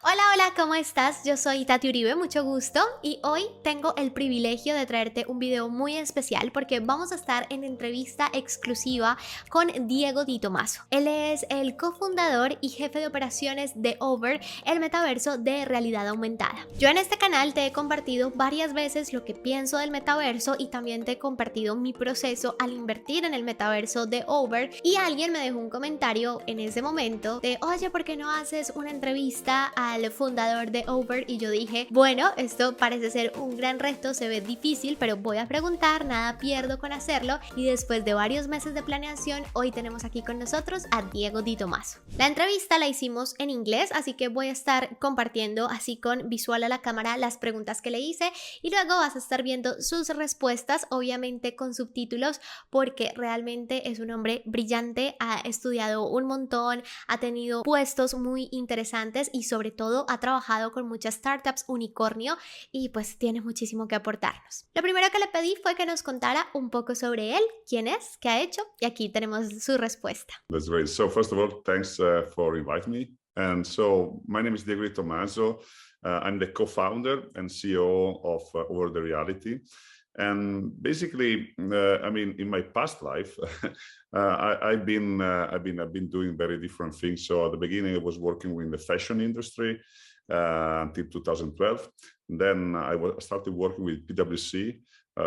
Hola, hola, ¿cómo estás? Yo soy Tati Uribe, mucho gusto, y hoy tengo el privilegio de traerte un video muy especial porque vamos a estar en entrevista exclusiva con Diego Di Tomasso. Él es el cofundador y jefe de operaciones de Over, el metaverso de realidad aumentada. Yo en este canal te he compartido varias veces lo que pienso del metaverso y también te he compartido mi proceso al invertir en el metaverso de Over, y alguien me dejó un comentario en ese momento de, oye, ¿por qué no haces una entrevista al fundador de Over? Y yo dije, bueno, esto parece ser un gran reto, se ve difícil, pero voy a preguntar, nada pierdo con hacerlo. Y después de varios meses de planeación, hoy tenemos aquí con nosotros a Diego Di Tomasso. La entrevista la hicimos en inglés, así que voy a estar compartiendo así con visual a la cámara las preguntas que le hice, y luego vas a estar viendo sus respuestas, obviamente con subtítulos, porque realmente es un hombre brillante, ha estudiado un montón, ha tenido puestos muy interesantes y sobre todo ha trabajado con muchas startups unicornio, y pues tiene muchísimo que aportarnos. Lo primero que le pedí fue que nos contara un poco sobre él, quién es, qué ha hecho, y aquí tenemos su respuesta. That's great. So first of all, thanks for inviting me. And so my name is Diego Tomasso. I'm the co-founder and CEO of Over the Reality. And basically, in my past life, I've been doing very different things. So at the beginning, I was working in the fashion industry until 2012. Then started working with PwC.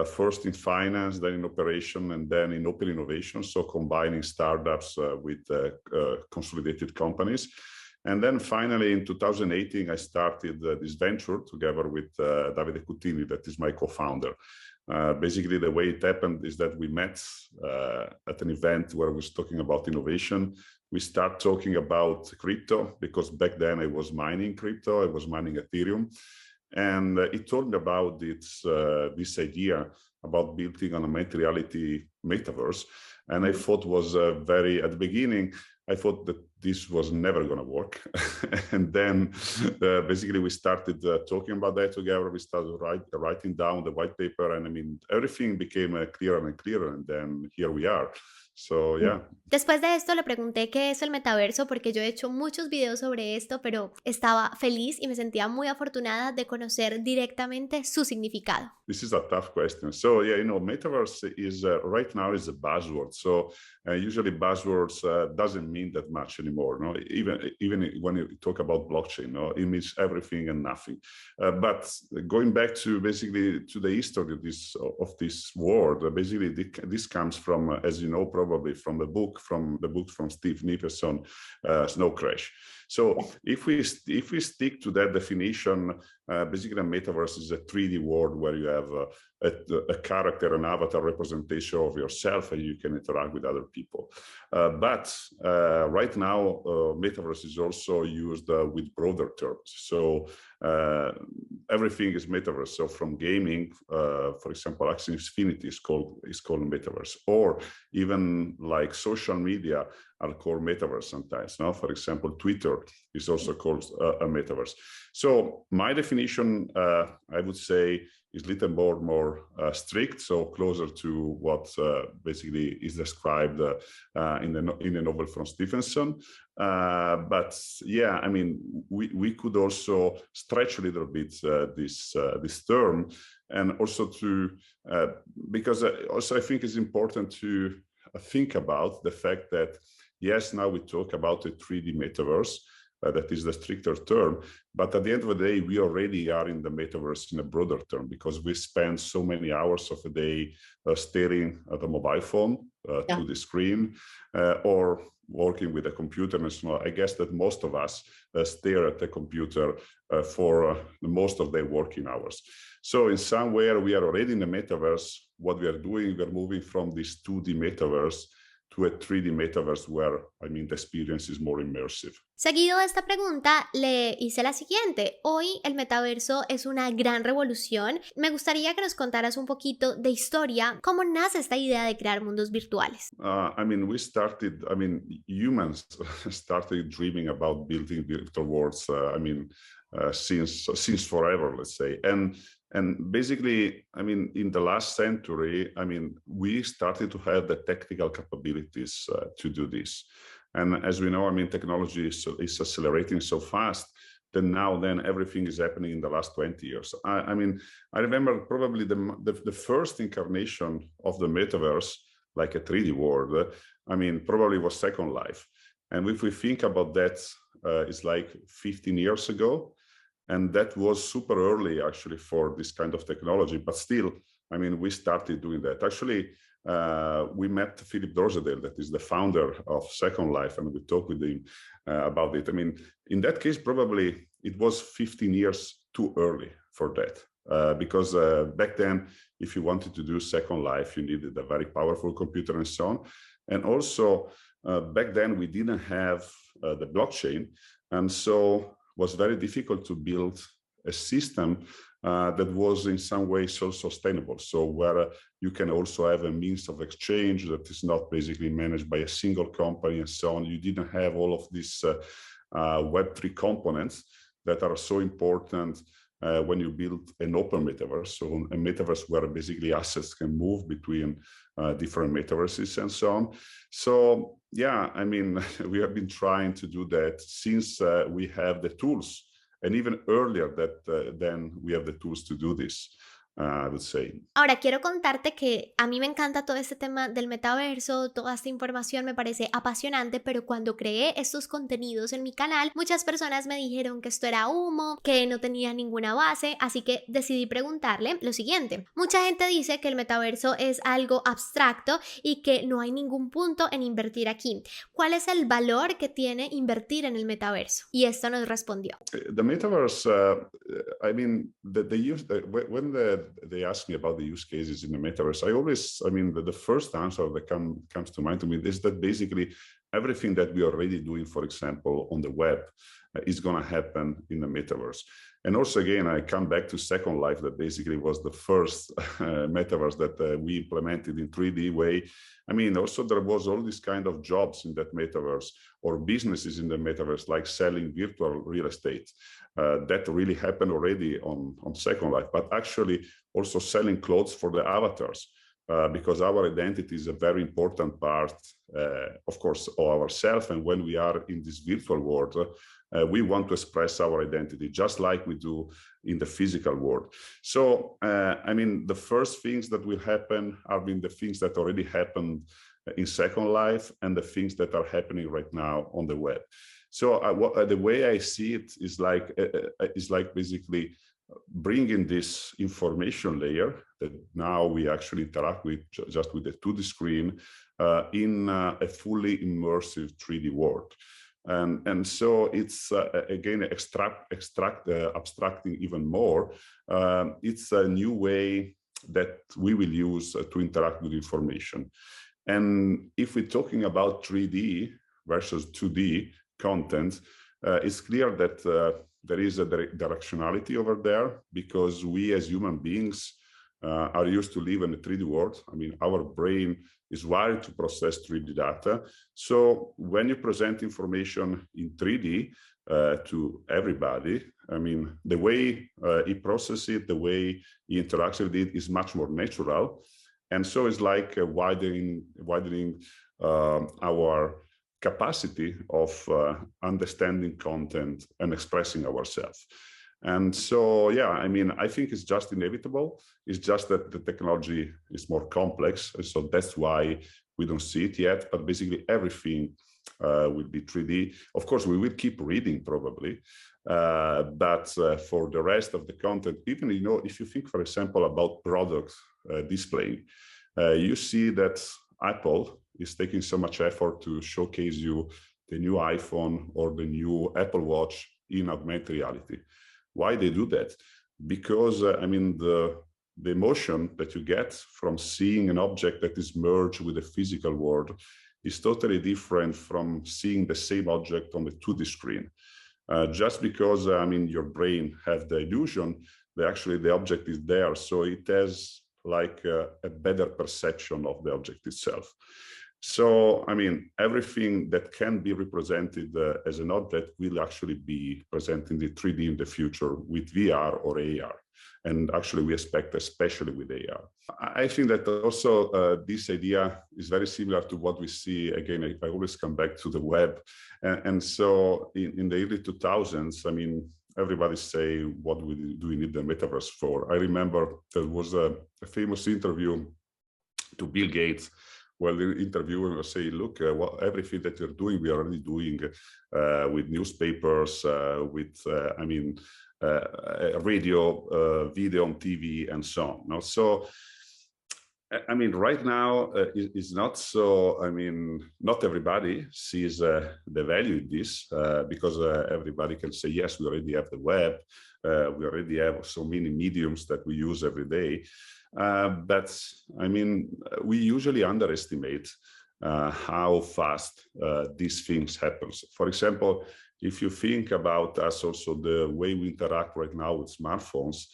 First in finance, then in operation, and then in open innovation, so combining startups with consolidated companies. And then finally, in 2018, I started this venture together with Davide Cutini, that is my co-founder. Basically, the way it happened is that we met at an event where we was talking about innovation. We start talking about crypto, because back then I was mining crypto, I was mining Ethereum. And he told me about this idea about building an augmented reality metaverse. And I thought was at the beginning, I thought that this was never going to work. And then basically we started talking about that together. We started writing down the white paper. And I mean, everything became clearer and clearer. And then here we are. So, yeah. Después de esto le pregunté qué es el metaverso, porque yo he hecho muchos videos sobre esto, pero estaba feliz y me sentía muy afortunada de conocer directamente su significado. This is a tough question. So yeah, metaverse is right now is a buzzword. So usually buzzwords doesn't mean that much anymore. No, even when you talk about blockchain, no, it means everything and nothing. But going back to basically to the history of this word, basically this comes from, as you know, probably from the book from Steve Nicholson, Snow Crash. So if we stick to that definition, basically a metaverse is a 3D world where you have a character, an avatar representation of yourself, and you can interact with other people. But right now, metaverse is also used with broader terms. So everything is metaverse. So from gaming, for example, Axie Infinity is called metaverse, or even like social media are called metaverse sometimes. Now, for example, Twitter is also called a metaverse. So my definition, I would say, is a little more strict, so closer to what basically is described in the novel from Stephenson. But yeah, I mean, we could also stretch a little bit this term, and also to because also I think it's important to think about the fact that yes, now we talk about a 3D metaverse. That is the stricter term. But at the end of the day, we already are in the metaverse in a broader term, because we spend so many hours of the day staring at a mobile phone to the screen, or working with a computer. And so I guess that most of us stare at the computer for most of their working hours. So in some way, we are already in the metaverse. What we are doing, we are moving from this 2D metaverse to a 3D metaverse where, I mean, the experience is more immersive. Seguido de esta pregunta, le hice la siguiente. Hoy el metaverso es una gran revolución. Me gustaría que nos contaras un poquito de historia, cómo nace esta idea de crear mundos virtuales. Humans started dreaming about building virtual worlds, since forever, let's say. And basically, I mean, in the last century, I mean, we started to have the technical capabilities to do this. And as we know, I mean, technology is accelerating so fast than now, then everything is happening in the last 20 years. I mean, I remember probably the first incarnation of the metaverse, like a 3D world, I mean, probably was Second Life. And if we think about that, it's like 15 years ago. And that was super early, actually, for this kind of technology. But still, I mean, we started doing that. Actually, we met Philip Dorsedale, that is the founder of Second Life, and we talked with him about it. I mean, in that case, probably it was 15 years too early for that. Because back then, if you wanted to do Second Life, you needed a very powerful computer and so on. And also, back then, we didn't have the blockchain. And so it was very difficult to build a system that was in some way self-sustainable. So where you can also have a means of exchange that is not basically managed by a single company and so on. You didn't have all of these Web3 components that are so important when you build an open metaverse. So a metaverse where basically assets can move between different metaverses and so on. So yeah, I mean, we have been trying to do that since we have the tools. And even earlier then we have the tools to do this, I would say. Ahora, quiero contarte que a mí me encanta todo este tema del metaverso, toda esta información me parece apasionante, pero cuando creé estos contenidos en mi canal, muchas personas me dijeron que esto era humo, que no tenía ninguna base, así que decidí preguntarle lo siguiente. Mucha gente dice que el metaverso es algo abstracto y que no hay ningún punto en invertir aquí. ¿Cuál es el valor que tiene invertir en el metaverso? Y esto nos respondió. The metaverse, I mean, when they ask me about the use cases in the metaverse, I mean, the first answer that comes to mind to me is that basically everything that we are already doing, for example, on the web, is going to happen in the metaverse. And also, again, I come back to Second Life, that basically was the first metaverse that we implemented in 3D way. I mean, also there was all these kind of jobs in that metaverse or businesses in the metaverse, like selling virtual real estate. That really happened already on Second Life, but actually also selling clothes for the avatars. Because our identity is a very important part, of course, of ourselves. And when we are in this virtual world, we want to express our identity just like we do in the physical world. So, I mean, the first things that will happen are the things that already happened in Second Life and the things that are happening right now on the web. So the way I see it is like basically bringing this information layer that now we actually interact with just with the 2D screen in a fully immersive 3D world. And so it's again abstracting even more. It's a new way that we will use to interact with information. And if we're talking about 3D versus 2D content, it's clear that there is a directionality over there, because we as human beings are used to live in a 3D world. I mean, our brain is wired to process 3D data. So when you present information in 3D to everybody, I mean, the way he processes it, the way he interacts with it is much more natural. And so it's like widening our capacity of understanding content and expressing ourselves. And so, yeah, I mean, I think it's just inevitable. It's just that the technology is more complex. And so that's why we don't see it yet. But basically everything will be 3D. Of course, we will keep reading probably. But for the rest of the content, even, you know, if you think, for example, about product displaying, you see that Apple is taking so much effort to showcase you the new iPhone or the new Apple Watch in augmented reality. Why they do that? Because I mean, the emotion that you get from seeing an object that is merged with the physical world is totally different from seeing the same object on the 2D screen. Just because, I mean, your brain has the illusion that actually the object is there, so it has like a better perception of the object itself. So, I mean, everything that can be represented as an object will actually be presented in the 3D in the future with VR or AR. And actually, we expect, especially with AR. I think that also this idea is very similar to what we see. Again, I always come back to the web. And so in the early 2000s, I mean, everybody say, what do we need the metaverse for? I remember there was a famous interview to Bill Gates, where the interviewer was saying, look, everything that you're doing, we are already doing with newspapers, with, radio, video on TV, and so on. No? So, I mean, right now is not so, not everybody sees the value in this because everybody can say, yes, we already have the web, we already have so many mediums that we use every day. But I mean, we usually underestimate how fast these things happen. For example, if you think about us, also the way we interact right now with smartphones,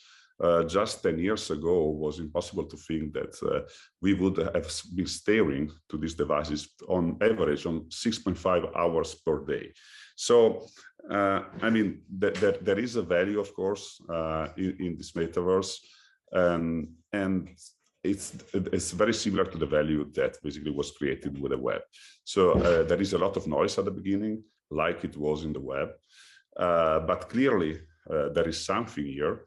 just 10 years ago, it was impossible to think that we would have been staring to these devices on average on 6.5 hours per day. So, I mean, there is a value, of course, in this metaverse. And it's very similar to the value that basically was created with the web. So there is a lot of noise at the beginning, like it was in the web, but clearly there is something here.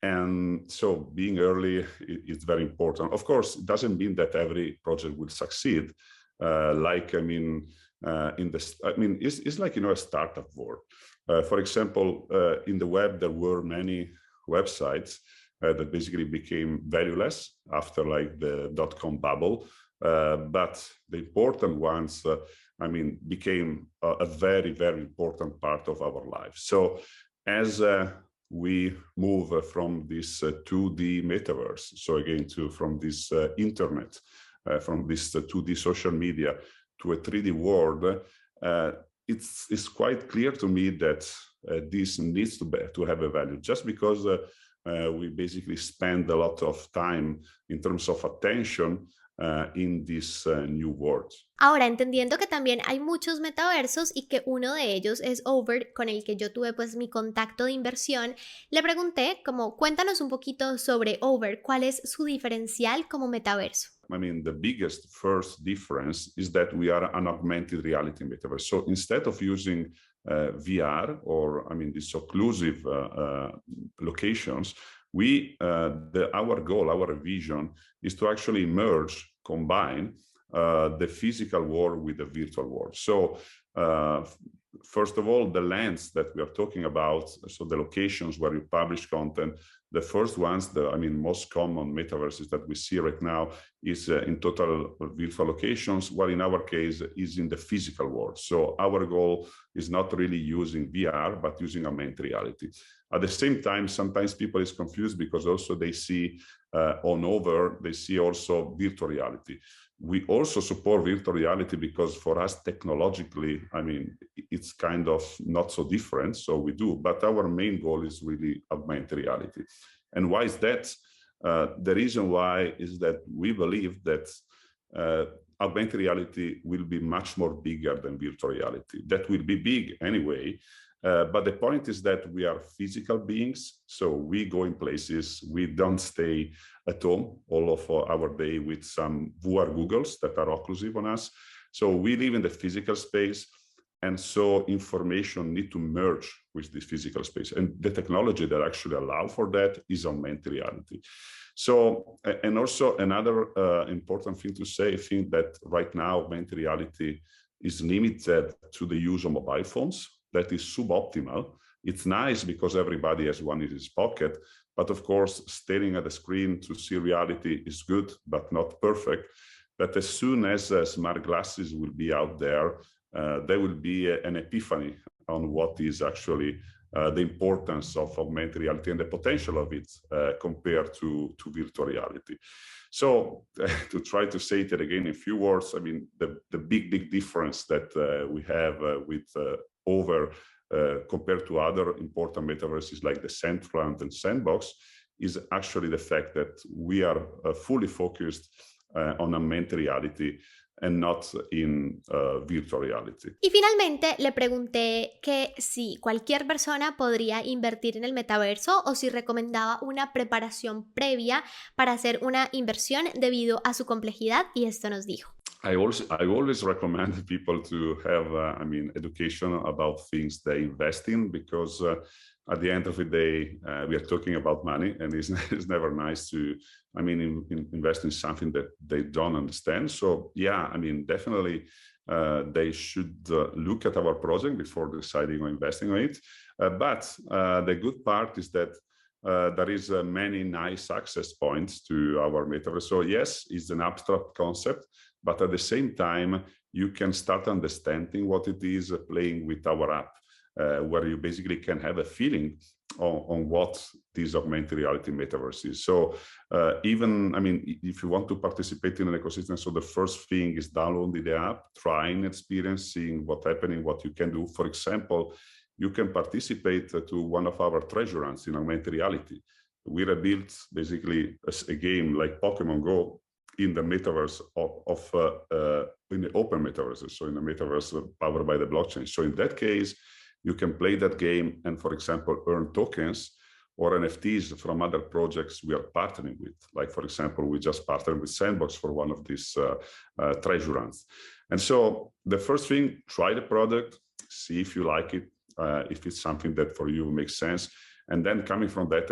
And so being early is very important. Of course, it doesn't mean that every project will succeed. It's like, a startup world. For example, in the web, there were many websites that basically became valueless after like the dot-com bubble. But the important ones, became a very, very important part of our life. So as we move from this 2D metaverse, so again, from this internet, from this 2D social media to a 3D world, it's quite clear to me that this needs to have a value, just because we basically spend a lot of time in terms of attention in this new world. Ahora, entendiendo que también hay muchos metaversos y que uno de ellos es Over, con el que yo tuve pues mi contacto de inversión, le pregunté como, cuéntanos un poquito sobre Over, ¿cuál es su diferencial como metaverso? The biggest first difference is that we are an augmented reality metaverse. So instead of using VR or these exclusive locations, our goal, our vision is to actually merge, combine the physical world with the virtual world. So first of all, the lens that we are talking about, so the locations where you publish content, the first ones, most common metaverses that we see right now is in total virtual locations, while in our case is in the physical world. So our goal is not really using VR, but using augmented reality. At the same time, sometimes people is confused because also they see on Over, they see also virtual reality. We also support virtual reality because for us technologically, it's kind of not so different, so we do, but our main goal is really augmented reality. And why is that? The reason why is that we believe that augmented reality will be much more bigger than virtual reality. That will be big anyway, but the point is that we are physical beings, so we go in places, we don't stay at home all of our day with some VR goggles that are occlusive on us. So we live in the physical space, and so information need to merge with this physical space. And the technology that actually allow for that is augmented reality. So, and also another important thing to say, I think that right now augmented reality is limited to the use of mobile phones. That is suboptimal. It's nice because everybody has one in his pocket, but of course, staring at the screen to see reality is good, but not perfect. But as soon as smart glasses will be out there will be an epiphany on what is actually the importance of augmented reality and the potential of it compared to virtual reality. So to try to say it again in a few words, the big difference that we have with Over compared to other important metaverses like the Sandplant and Sandbox is actually the fact that we are fully focused on augmented reality and not in virtual reality. Y finalmente le pregunté que si cualquier persona podría invertir en el metaverso o si recomendaba una preparación previa para hacer una inversión debido a su complejidad, y esto nos dijo. I always recommend people to have education about things they invest in, because at the end of the day, we are talking about money, and it's never nice to, invest in something that they don't understand. So yeah, definitely they should look at our project before deciding on investing on it. But the good part is that there is many nice access points to our metaverse. So yes, it's an abstract concept, but at the same time, you can start understanding what it is playing with our app, where you basically can have a feeling on what this augmented reality metaverse is. So if you want to participate in an ecosystem, so the first thing is downloading the app, trying experience, seeing what's happening, what you can do. For example, you can participate to one of our treasure hunts in augmented reality. We rebuilt basically a game like Pokemon Go in the metaverse in the open metaverse, so in the metaverse powered by the blockchain. So in that case, you can play that game and, for example, earn tokens or NFTs from other projects we are partnering with. Like, for example, we just partnered with Sandbox for one of these treasure hunts. And so the first thing, try the product, see if you like it, if it's something that for you makes sense. And then coming from that,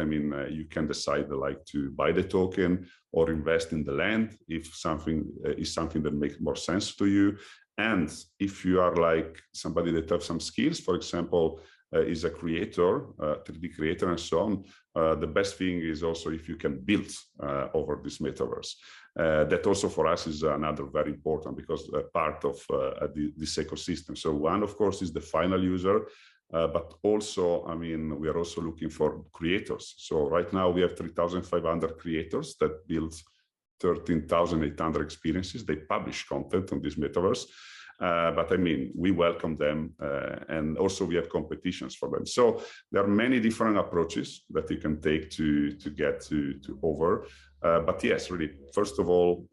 you can decide to buy the token or invest in the land if something is something that makes more sense to you. And if you are like somebody that has some skills, for example, is a creator, 3D creator and so on, the best thing is also if you can build over this metaverse. That also for us is another very important, because part of this ecosystem. So one, of course, is the final user, but also, we are also looking for creators. So right now we have 3,500 creators that build 13,800 experiences. They publish content on this metaverse. But we welcome them, and also we have competitions for them. So there are many different approaches that you can take to get to over. But yes, really, first of all,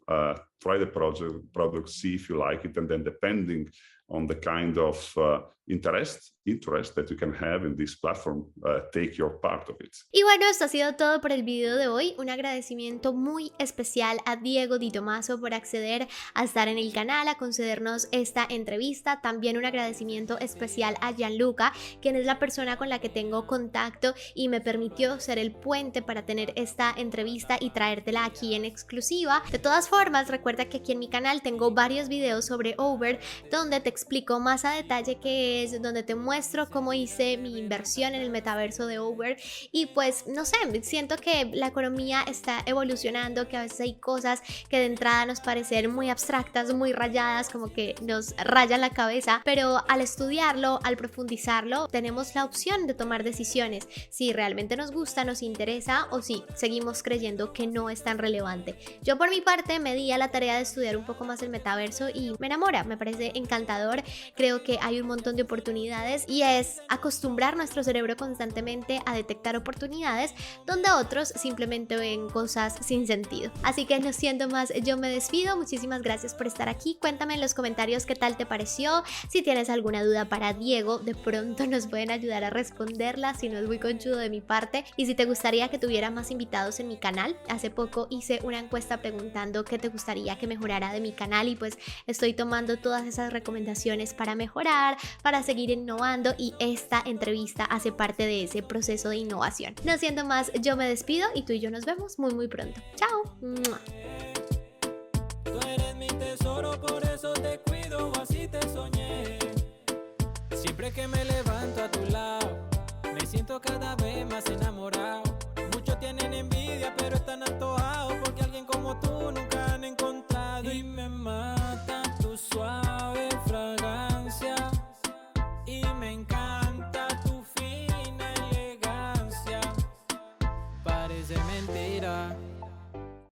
try the product, see if you like it, and then depending on the kind of interest that you can have in this platform, take your part of it. Y bueno, esto ha sido todo por el video de hoy. Un agradecimiento muy especial a Diego Di Tomasso por acceder a estar en el canal, a concedernos esta entrevista. También un agradecimiento especial a Gianluca, quien es la persona con la que tengo contacto y me permitió ser el puente para tener esta entrevista y traértela aquí en exclusiva. De todas formas, recuerda que aquí en mi canal tengo varios videos sobre Uber, donde te explico más a detalle qué es, donde te muestro cómo hice mi inversión en el metaverso de Uber. Y pues no sé, siento que la economía está evolucionando, que a veces hay cosas que de entrada nos parecen muy abstractas, muy rayadas, como que nos rayan la cabeza, pero al estudiarlo, al profundizarlo, tenemos la opción de tomar decisiones si realmente nos gusta, nos interesa, o si seguimos creyendo que no es tan relevante. Yo por mi parte me di a la tarea de estudiar un poco más el metaverso y me enamora, me parece encantador. Creo que hay un montón de oportunidades y es acostumbrar nuestro cerebro constantemente a detectar oportunidades donde otros simplemente ven cosas sin sentido. Así que no siendo más, yo me despido. Muchísimas gracias por estar aquí. Cuéntame en los comentarios qué tal te pareció. Si tienes alguna duda para Diego, de pronto nos pueden ayudar a responderla, si no es muy conchudo de mi parte. Y si te gustaría que tuviera más invitados en mi canal, hace poco hice una encuesta preguntando qué te gustaría que mejorara de mi canal, y pues estoy tomando todas esas recomendaciones para mejorar, para seguir innovando, y esta entrevista hace parte de ese proceso de innovación. No siendo más, yo me despido y tú y yo nos vemos muy pronto. ¡Chao! ¡Mua! Tú eres mi tesoro, por eso te cuido, así te soñé. Siempre que me levanto a tu lado, me siento cada vez más enamorado.